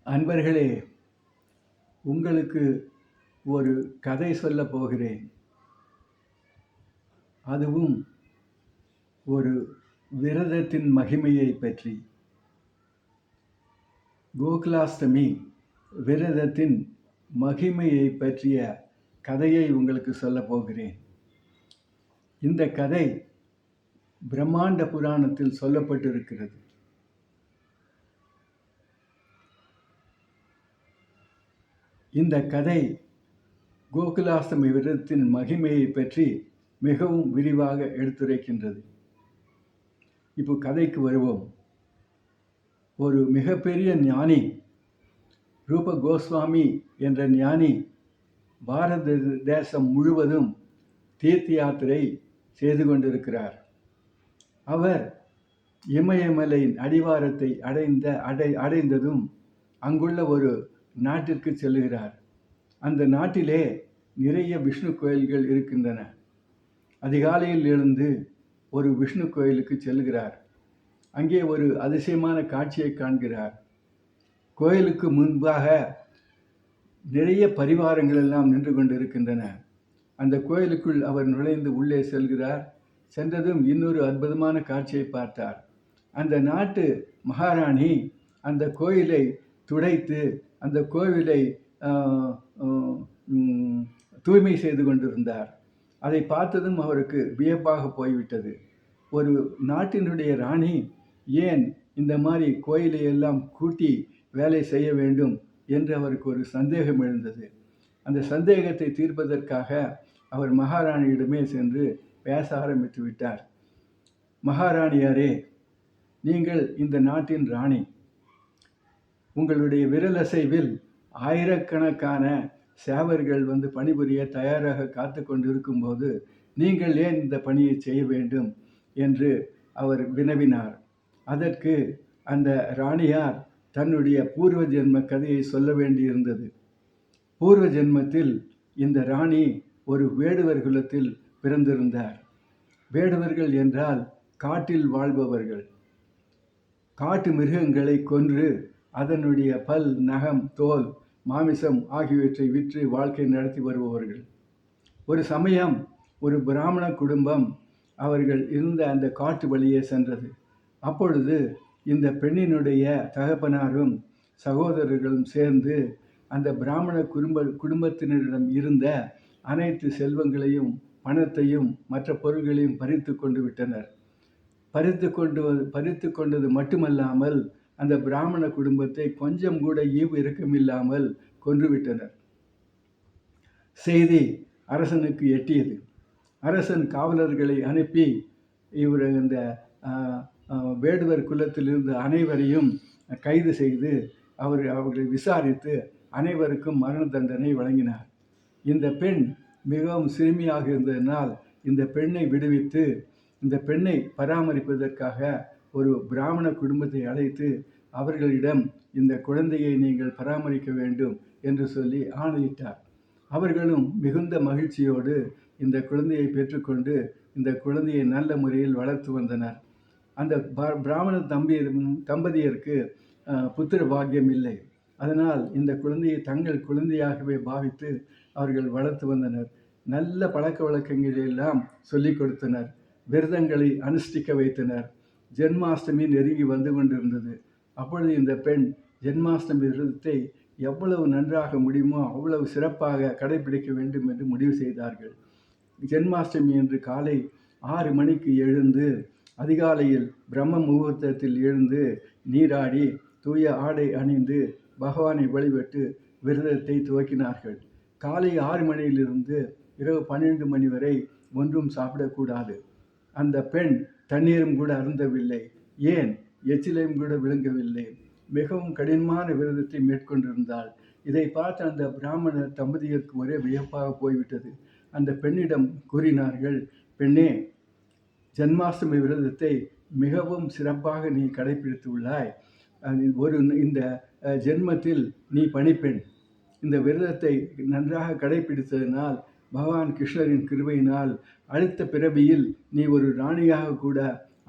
அன்பர்களே, உங்களுக்கு ஒரு கதை சொல்லப் போகிறேன். அதுவும் ஒரு விரதத்தின் மகிமையைப் பற்றி. கோகுலாஷ்டமி விரதத்தின் மகிமையைப் பற்றிய கதையை உங்களுக்கு சொல்லப் போகிறேன். இந்த கதை பிரம்மாண்ட புராணத்தில் சொல்லப்பட்டிருக்கிறது. இந்த கதை கோகுலாஷ்டமி விரதத்தின் மகிமையை பற்றி மிகவும் விரிவாக எடுத்துரைக்கின்றது. இப்போ கதைக்கு வருவோம். ஒரு மிகப்பெரிய ஞானி, ரூப கோஸ்வாமி என்ற ஞானி பாரத தேசம் முழுவதும் தீர்த்த யாத்திரை செய்து கொண்டிருக்கிறார். அவர் இமயமலையின் அடிவாரத்தை அடைந்ததும் அங்குள்ள ஒரு நாட்டிற்கு செல்லுகிறார். அந்த நாட்டிலே நிறைய விஷ்ணு கோயில்கள் இருக்கின்றன. அதிகாலையில் எழுந்து ஒரு விஷ்ணு கோயிலுக்கு செல்கிறார். அங்கே ஒரு அதிசயமான காட்சியை காண்கிறார். கோயிலுக்கு முன்பாக நிறைய பரிவாரங்கள் எல்லாம் நின்று கொண்டிருக்கின்றன. அந்த கோயிலுக்குள் அவர் நுழைந்து உள்ளே செல்கிறார். சென்றதும் இன்னொரு அற்புதமான காட்சியை பார்த்தார். அந்த நாட்டு மகாராணி அந்த கோயிலை துடைத்து அந்த கோவிலை தூய்மை செய்து கொண்டிருந்தார். அதை பார்த்ததும் அவருக்கு வியப்பாக போய்விட்டது. ஒரு நாட்டினுடைய ராணி ஏன் இந்த மாதிரி கோயிலை எல்லாம் கூட்டி வேலை செய்ய வேண்டும் என்று அவருக்கு ஒரு சந்தேகம் எழுந்தது. அந்த சந்தேகத்தை தீர்ப்பதற்காக அவர் மகாராணியிடமே சென்று பேச ஆரம்பித்து விட்டார். மகாராணியாரே, நீங்கள் இந்த நாட்டின் ராணி. உங்களுடைய விரலசைவில் ஆயிரக்கணக்கான சேவர்கள் வந்து பணிபுரிய தயாராக காத்து கொண்டு இருக்கும்போது நீங்கள் ஏன் இந்த பணியை செய்ய வேண்டும் என்று அவர் வினவினார். அதற்கு அந்த ராணியார் தன்னுடைய பூர்வ ஜென்ம கதையை சொல்ல வேண்டியிருந்தது. பூர்வ ஜென்மத்தில் இந்த ராணி ஒரு வேடுவர் குலத்தில் பிறந்திருந்தார். வேடுவர்கள் என்றால் காட்டில் வாழ்பவர்கள். காட்டு மிருகங்களை கொன்று அதனுடைய பல், நகம், தோல், மாமிசம் ஆகியவற்றை விற்று வாழ்க்கை நடத்தி வருபவர்கள். ஒரு சமயம் ஒரு பிராமண குடும்பம் அவர்கள் இருந்த அந்த காட்டு வழியே சென்றது. அப்பொழுது இந்த பெண்ணினுடைய தகப்பனாரும் சகோதரர்களும் சேர்ந்து அந்த பிராமண குடும்பத்தினரிடம் இருந்த அனைத்து செல்வங்களையும் பணத்தையும் மற்ற பொருள்களையும் பறித்து கொண்டு விட்டனர். பறித்து கொண்டது மட்டுமல்லாமல் அந்த பிராமண குடும்பத்தை கொஞ்சம் கூட ஈவு இரக்கமில்லாமல் கொன்றுவிட்டனர். செய்தி அரசனுக்கு எட்டியது. அரசன் காவலர்களை அனுப்பி இவர் இந்த வேடுவர் குலத்தில் இருந்த அனைவரையும் கைது செய்து அவர்களை விசாரித்து அனைவருக்கும் மரண தண்டனை வழங்கினார். இந்த பெண் மிகவும் சிறுமியாக இருந்ததனால் இந்த பெண்ணை விடுவித்து இந்த பெண்ணை பராமரிப்பதற்காக ஒரு பிராமண குடும்பத்தை அழைத்து அவர்களிடம் இந்த குழந்தையை நீங்கள் பராமரிக்க வேண்டும் என்று சொல்லி ஆணையிட்டார். அவர்களும் மிகுந்த மகிழ்ச்சியோடு இந்த குழந்தையை பெற்றுக்கொண்டு இந்த குழந்தையை நல்ல முறையில் வளர்த்து வந்தனர். அந்த பிராமண தம்பதியருக்கு புத்திர பாக்கியம் இல்லை. அதனால் இந்த குழந்தையை தங்கள் குழந்தையாகவே பாவித்து அவர்கள் வளர்த்து வந்தனர். நல்ல பழக்க வழக்கங்களை எல்லாம் சொல்லிக் கொடுத்தனர். விரதங்களை அனுஷ்டிக்க வைத்தனர். ஜென்மாஷ்டமி நெருங்கி வந்து கொண்டிருந்தது. அப்பொழுது இந்த பெண் ஜென்மாஷ்டமி விரதத்தை எவ்வளவு நன்றாக முடியுமோ அவ்வளவு சிறப்பாக கடைபிடிக்க வேண்டும் என்று முடிவு செய்தார்கள். ஜென்மாஷ்டமி என்று காலை 6 மணிக்கு எழுந்து அதிகாலையில் பிரம்ம முகூர்த்தத்தில் எழுந்து நீராடி தூய ஆடை அணிந்து பகவானை வழிபட்டு விரதத்தை துவக்கினார்கள். காலை 6 மணியிலிருந்து இரவு 12 மணி வரை ஒன்றும் சாப்பிடக்கூடாது. அந்த பெண் தண்ணீரும் கூட அருந்தவில்லை. ஏன் எச்சிலையும் கூட விழுங்கவில்லை. மிகவும் கடினமான விரதத்தை மேற்கொண்டிருந்தாள். இதை பார்த்து அந்த பிராமண தம்பதியருக்கு ஒரே வியப்பாக போய்விட்டது. அந்த பெண்ணிடம் கூறினார்கள், பெண்ணே, ஜன்மாஷ்டமி விரதத்தை மிகவும் சிறப்பாக நீ கடைபிடித்து உள்ளாய். இந்த ஜென்மத்தில் நீ பணிப்பெண். இந்த விரதத்தை நன்றாக கடைபிடித்ததினால் பகவான் கிருஷ்ணரின் கிருபையினால் அடுத்த பிறவியில் நீ ஒரு ராணியாக கூட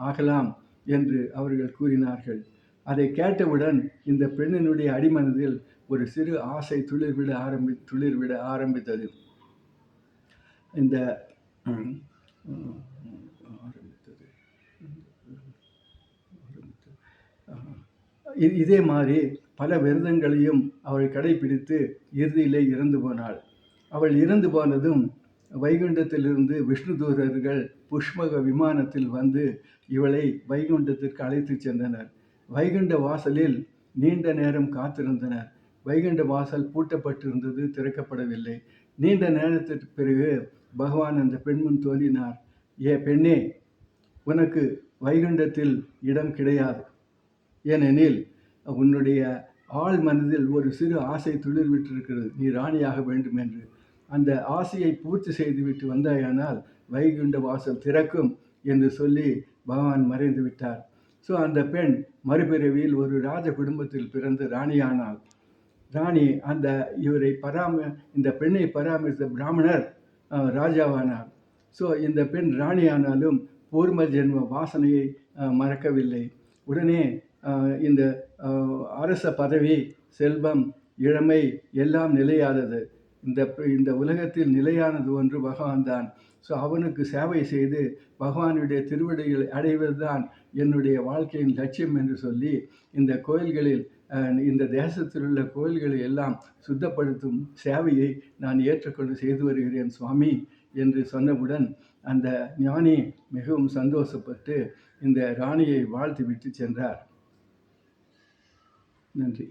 ஆகலாம் என்று அவர்கள் கூறினார்கள். அதை கேட்டவுடன் இந்த பெண்ணினுடைய அடிமனதில் ஒரு சிறு ஆசை துளிர்விட ஆரம்பித்தது. இந்த ம், ம், ஆரம்பித்தது. இதே மாதிரி பல விரதங்களையும் அவள் கடைபிடித்து இறுதியிலே இறந்து போனாள். அவள் இறந்து போனதும் வைகுண்டத்திலிருந்து விஷ்ணு தூதர்கள் புஷ்பக விமானத்தில் வந்து இவளை வைகுண்டத்திற்கு அழைத்துச் சென்றனர். வைகுண்ட வாசலில் நீண்ட நேரம் காத்திருந்தனர். வைகுண்ட வாசல் பூட்டப்பட்டிருந்தது, திறக்கப்படவில்லை. நீண்ட நேரத்திற்கு பிறகு பகவான் அந்த பெண் முன் தோன்றினார். பெண்ணே, உனக்கு வைகுண்டத்தில் இடம் கிடையாது. ஏனெனில் உன்னுடைய ஆழ் மனதில் ஒரு சிறு ஆசை துளிர்விட்டிருக்கிறது, நீ ராணியாக வேண்டும் என்று. அந்த ஆசையை பூர்த்தி செய்துவிட்டு வந்தாயானால் வைகுண்ட வாசல் திறக்கும் என்று சொல்லி பகவான் மறைந்து விட்டார். ஸோ அந்த பெண் மறுபிறவியில் ஒரு ராஜ குடும்பத்தில் பிறந்து ராணியானாள். ராணி இந்த பெண்ணை பராமரித்த பிராமணர் ராஜாவானார். ஸோ இந்த பெண் ராணியானாலும் பூர்வ ஜென்ம வாசனையை மறக்கவில்லை. உடனே இந்த அரச பதவி, செல்வம், இளமை எல்லாம் நிலையானது. இந்த உலகத்தில் நிலையானது ஒன்று பகவான் தான். ஸோ அவனுக்கு சேவை செய்து பகவானுடைய திருவடிகளை அடைவது தான் என்னுடைய வாழ்க்கையின் லட்சியம் என்று சொல்லி இந்த கோயில்களில், இந்த தேசத்தில் உள்ள கோயில்களை எல்லாம் சுத்தப்படுத்தும் சேவையை நான் ஏற்றுக்கொண்டு செய்து வருகிறேன் சுவாமி என்று சொன்னவுடன் அந்த ஞானி மிகவும் சந்தோஷப்பட்டு இந்த ராணியை வாழ்த்து விட்டு சென்றார். நன்றி.